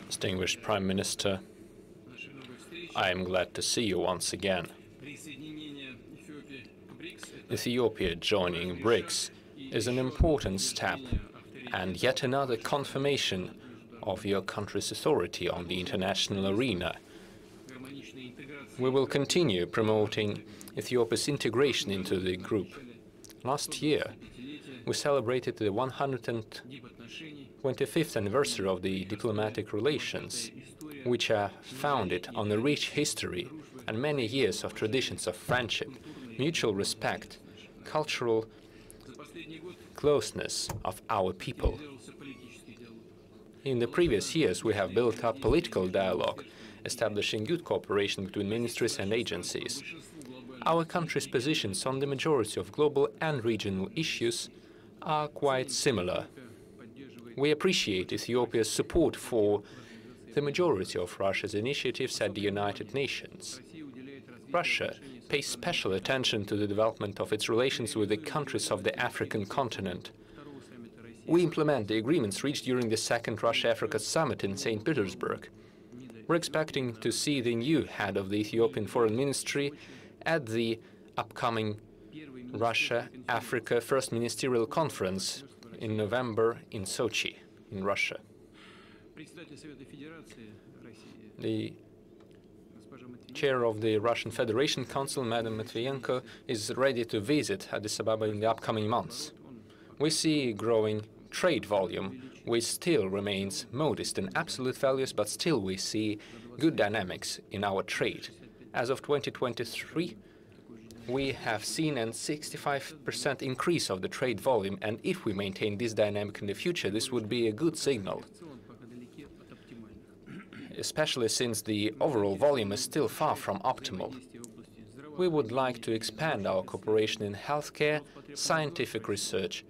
Distinguished Prime Minister, I am glad to see you once again. Ethiopia joining BRICS is an important step and yet another confirmation of your country's authority on the international arena. We will continue promoting Ethiopia's integration into the group. Last year, we celebrated the 125th anniversary of the diplomatic relations, which are founded on a rich history and many years of traditions of friendship, mutual respect, cultural closeness of our people. In the previous years, we have built up political dialogue, establishing good cooperation between ministries and agencies. Our country's positions on the majority of global and regional issues are quite similar. We appreciate Ethiopia's support for the majority of Russia's initiatives at the United Nations. Russia pays special attention to the development of its relations with the countries of the African continent. We implement the agreements reached during the second Russia-Africa summit in St. Petersburg. We're expecting to see the new head of the Ethiopian Foreign Ministry at the upcoming Russia-Africa First Ministerial Conference in November in Sochi, in Russia. The chair of the Russian Federation Council, Madam Matviyenko, is ready to visit Addis Ababa in the upcoming months. We see growing trade volume, which still remains modest in absolute values, but still we see good dynamics in our trade. As of 2023, we have seen a 65% increase of the trade volume, and if we maintain this dynamic in the future, this would be a good signal, especially since the overall volume is still far from optimal. We would like to expand our cooperation in healthcare, scientific research.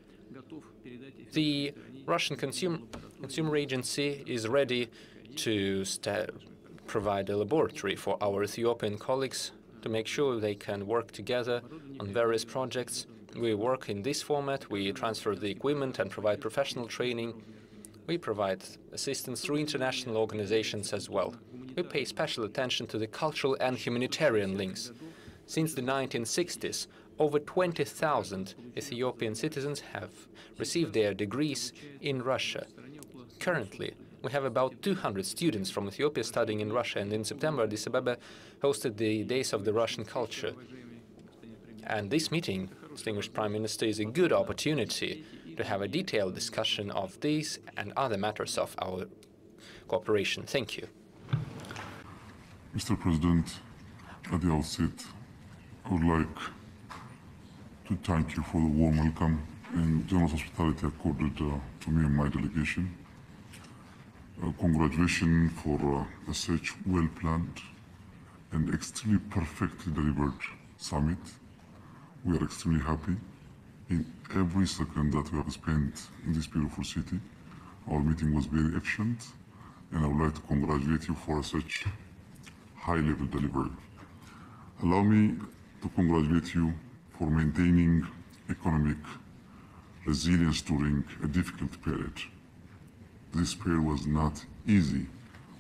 The Russian Consumer Agency is ready to provide a laboratory for our Ethiopian colleagues to make sure they can work together on various projects. We work in this format, we transfer the equipment and provide professional training. We provide assistance through international organizations as well. We pay special attention to the cultural and humanitarian links. Since the 1960s, over 20,000 Ethiopian citizens have received their degrees in Russia. Currently, we have about 200 students from Ethiopia studying in Russia, and in September, Addis Ababa hosted the Days of the Russian Culture. And this meeting, distinguished Prime Minister, is a good opportunity to have a detailed discussion of these and other matters of our cooperation. Thank you. Mr. President, at the outset, I would like to thank you for the warm welcome and generous hospitality accorded to me and my delegation. Congratulations for such well-planned and extremely perfectly delivered summit. We are extremely happy in every second that we have spent in this beautiful city. Our meeting was very efficient, and I would like to congratulate you for such high-level delivery. Allow me to congratulate you for maintaining economic resilience during a difficult period. This period was not easy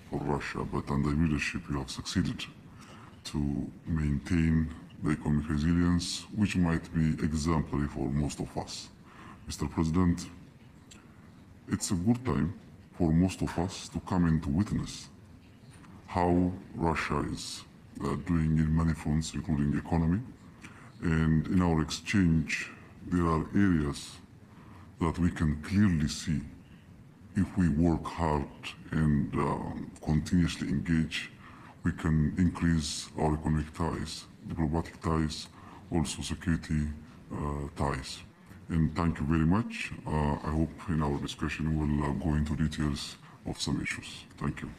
for Russia, but under leadership you have succeeded to maintain the economic resilience, which might be exemplary for most of us. Mr. President, it's a good time for most of us to come and to witness how Russia is doing in many fronts, including economy. And in our exchange, there are areas that we can clearly see if we work hard and continuously engage, we can increase our economic ties, diplomatic ties, also security ties. And thank you very much. I hope in our discussion we'll go into details of some issues. Thank you.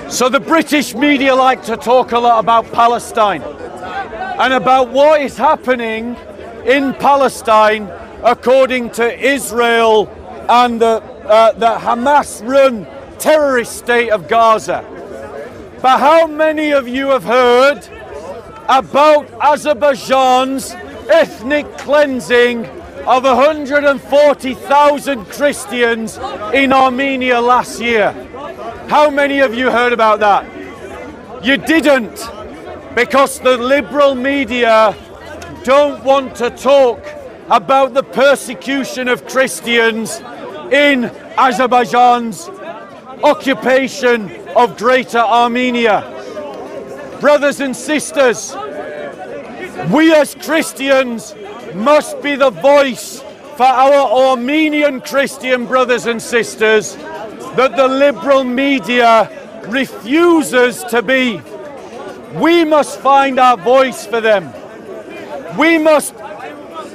So the British media like to talk a lot about Palestine and about what is happening in Palestine according to Israel and the Hamas-run terrorist state of Gaza. But how many of you have heard about Azerbaijan's ethnic cleansing of 140,000 Christians in Armenia last year. How many of you heard about that? You didn't, because the liberal media don't want to talk about the persecution of Christians in Azerbaijan's occupation of Greater Armenia. Brothers and sisters, we as Christians must be the voice for our Armenian Christian brothers and sisters that the liberal media refuses to be. We must find our voice for them. We must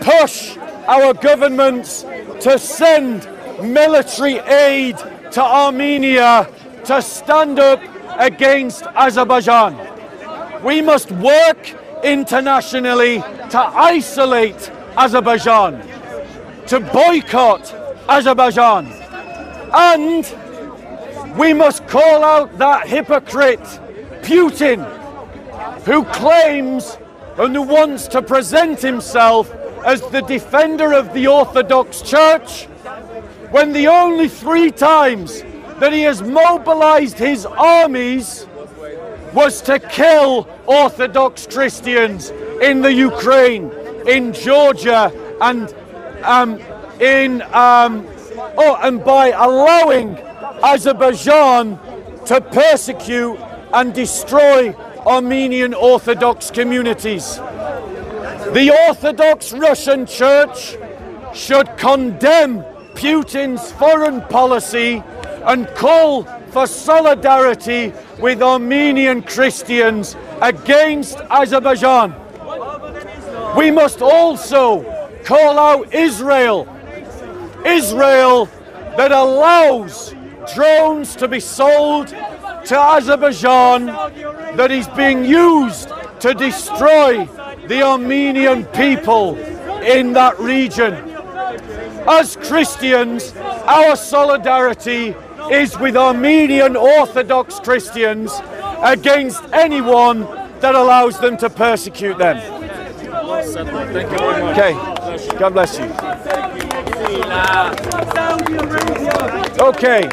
push our governments to send military aid to Armenia to stand up against Azerbaijan. We must work internationally to isolate Azerbaijan, to boycott Azerbaijan, and we must call out that hypocrite, Putin, who claims and who wants to present himself as the defender of the Orthodox Church, when the only 3 times that he has mobilized his armies was to kill Orthodox Christians in the Ukraine, in Georgia, and by allowing Azerbaijan to persecute and destroy Armenian Orthodox communities. The Orthodox Russian Church should condemn Putin's foreign policy and call for solidarity with Armenian Christians against Azerbaijan. We must also call out Israel that allows drones to be sold to Azerbaijan, that is being used to destroy the Armenian people in that region. As Christians, our solidarity is with Armenian Orthodox Christians against anyone that allows them to persecute them. Thank you very much. Okay, God bless you. Okay.